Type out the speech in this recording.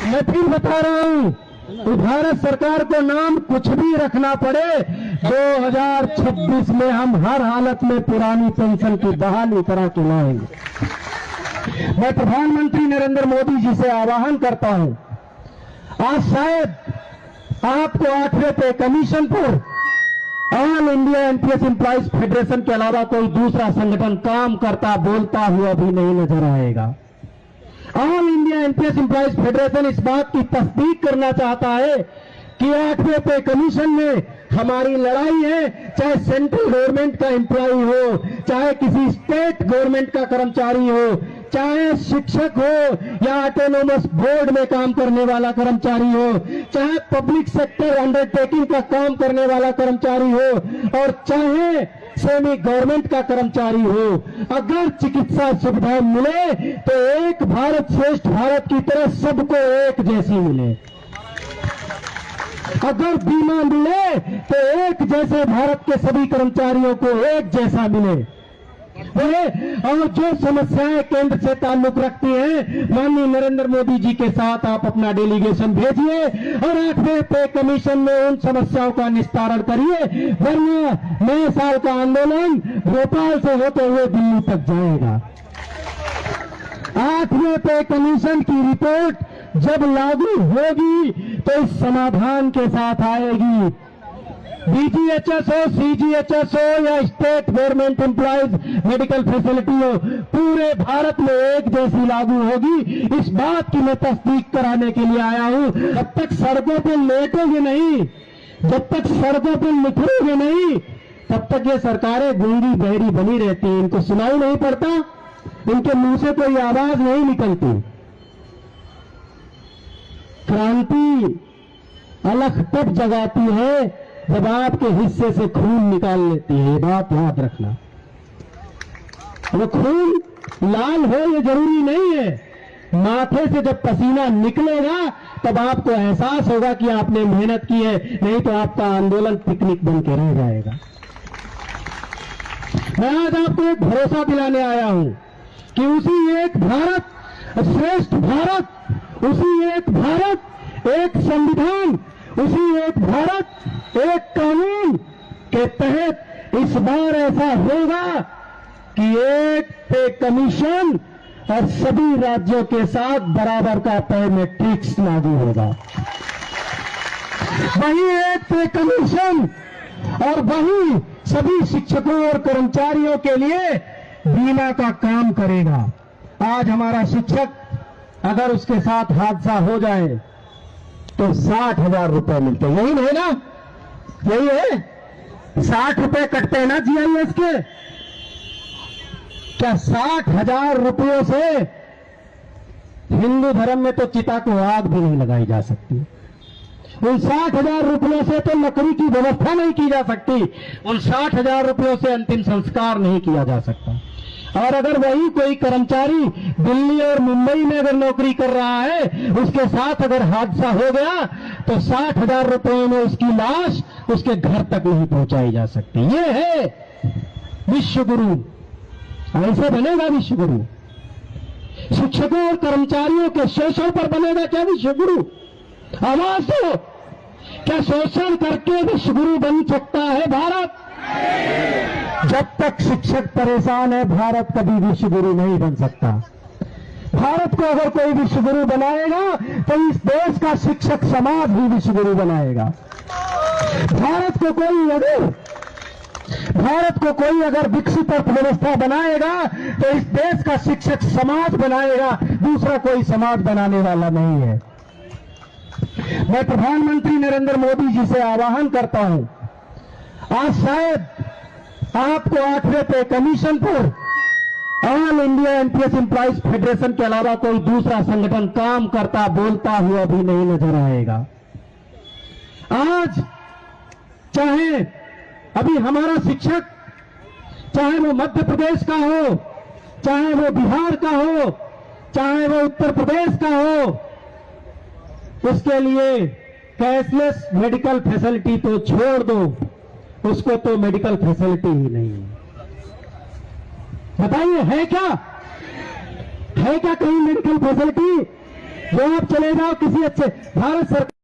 मैं फिर बता रहा हूं, भारत सरकार को नाम कुछ भी रखना पड़े, 2026 में हम हर हालत में पुरानी पेंशन की बहाली करा के लाएंगे। मैं प्रधानमंत्री नरेंद्र मोदी जी से आह्वान करता हूं, आज शायद आपको 8वें पे कमीशन पर all India NPS employees federation के अलावा कोई दूसरा संगठन काम करता बोलता हुआ भी नहीं नजर आएगा। All India NPS employees federation इस बात की तस्दीक करना चाहता है कि 8वें पे कमीशन में हमारी लड़ाई है, चाहे सेंट्रल गवर्नमेंट का एम्प्लॉय हो, चाहे किसी स्टेट गवर्नमेंट का कर्मचारी हो, चाहे शिक्षक हो या ऑटोनोमस बोर्ड में काम करने वाला कर्मचारी हो, चाहे पब्लिक सेक्टर अंडरटेकिंग का काम करने वाला कर्मचारी हो और चाहे सेमी गवर्नमेंट का कर्मचारी हो, अगर चिकित्सा सुविधा मिले तो एक भारत श्रेष्ठ भारत की तरह सबको एक जैसी मिले। अगर बीमा मिले तो एक जैसे भारत के सभी कर्मचारियों को एक जैसा मिले। और जो समस्याएं केंद्र से ताल्लुक रखती हैं, माननीय नरेंद्र मोदी जी के साथ आप अपना डेलीगेशन भेजिए और 8वें पे कमीशन में उन समस्याओं का निस्तारण करिए, वरना नए साल का आंदोलन भोपाल से होते हुए दिल्ली तक जाएगा। 8वें पे कमीशन की रिपोर्ट जब लागू होगी तो इस समाधान के साथ आएगी। बीजीएचएस हो, सीजीएचएस हो या state government employees medical facility हो, पूरे भारत में एक जैसी लागू होगी। इस बात की मैं तस्दीक कराने के लिए आया हूं। जब तक सड़कों पर लेटोगे नहीं, जब तक सड़कों पर निखरोगे नहीं, तब तक ये सरकारें गूंगी बहरी बनी रहती हैं, इनको सुनाई नहीं पड़ता, इनके मुंह से कोई आवाज नहीं निकलती। क्रांति अलख तब जगाती है जब आपके हिस्से से खून निकाल लेती है, ये बात याद रखना। वो खून लाल हो ये जरूरी नहीं है, माथे से जब पसीना निकलेगा तब आपको एहसास होगा कि आपने मेहनत की है, नहीं तो आपका आंदोलन पिकनिक बन के रह जाएगा। मैं आज आपको एक भरोसा दिलाने आया हूं कि उसी एक भारत श्रेष्ठ भारत, उसी एक भारत एक संविधान, उसी एक भारत एक कानून के तहत इस बार ऐसा होगा कि एक पे कमीशन और सभी राज्यों के साथ बराबर का पे मैट्रिक्स लागू होगा। वही एक पे कमीशन और वही सभी शिक्षकों और कर्मचारियों के लिए बीमा का काम करेगा। आज हमारा शिक्षक अगर उसके साथ हादसा हो जाए तो 60,000 रुपए मिलते हैं, यही नहीं ना, यही है, 60 रुपए कटते हैं ना जीआईएस के। क्या 60,000 रुपयों से हिंदू धर्म में तो चिता को आग भी नहीं लगाई जा सकती, उन 60,000 रुपयों से तो लकड़ी की व्यवस्था नहीं की जा सकती, उन 60,000 रुपयों से अंतिम संस्कार नहीं किया जा सकता। और अगर वही कोई कर्मचारी दिल्ली और मुंबई में अगर नौकरी कर रहा है, उसके साथ अगर हादसा हो गया तो 60,000 रुपए में उसकी लाश उसके घर तक नहीं पहुंचाई जा सकती। ये है विश्व गुरु, ऐसे बनेगा विश्व गुरु। शिक्षकों और कर्मचारियों के शोषण पर बनेगा क्या विश्व गुरु? आवाज दो, क्या शोषण करके विश्व गुरु बन सकता है भारत? जब तक शिक्षक परेशान है, भारत कभी विश्व गुरु नहीं बन सकता। भारत को अगर कोई विश्व गुरु बनाएगा तो इस देश का शिक्षक समाज भी विश्व गुरु बनाएगा। भारत को कोई अगर विकसित अर्थव्यवस्था बनाएगा तो इस देश का शिक्षक समाज बनाएगा, दूसरा कोई समाज बनाने वाला नहीं है। मैं प्रधानमंत्री नरेंद्र मोदी जी से आह्वान करता हूं, आज शायद आपको 8वें पे कमीशन पर all India NPS employees federation के अलावा कोई दूसरा संगठन काम करता बोलता हुआ भी नहीं नजर आएगा। आज चाहे अभी हमारा शिक्षक, चाहे वो मध्य प्रदेश का हो, चाहे वो बिहार का हो, चाहे वो उत्तर प्रदेश का हो, उसके लिए कैशलेस मेडिकल फैसिलिटी तो छोड़ दो, उसको तो मेडिकल फैसिलिटी ही नहीं है। बताइए है क्या कहीं मेडिकल फैसिलिटी? जो आप चले जाओ किसी अच्छे भारत सरकार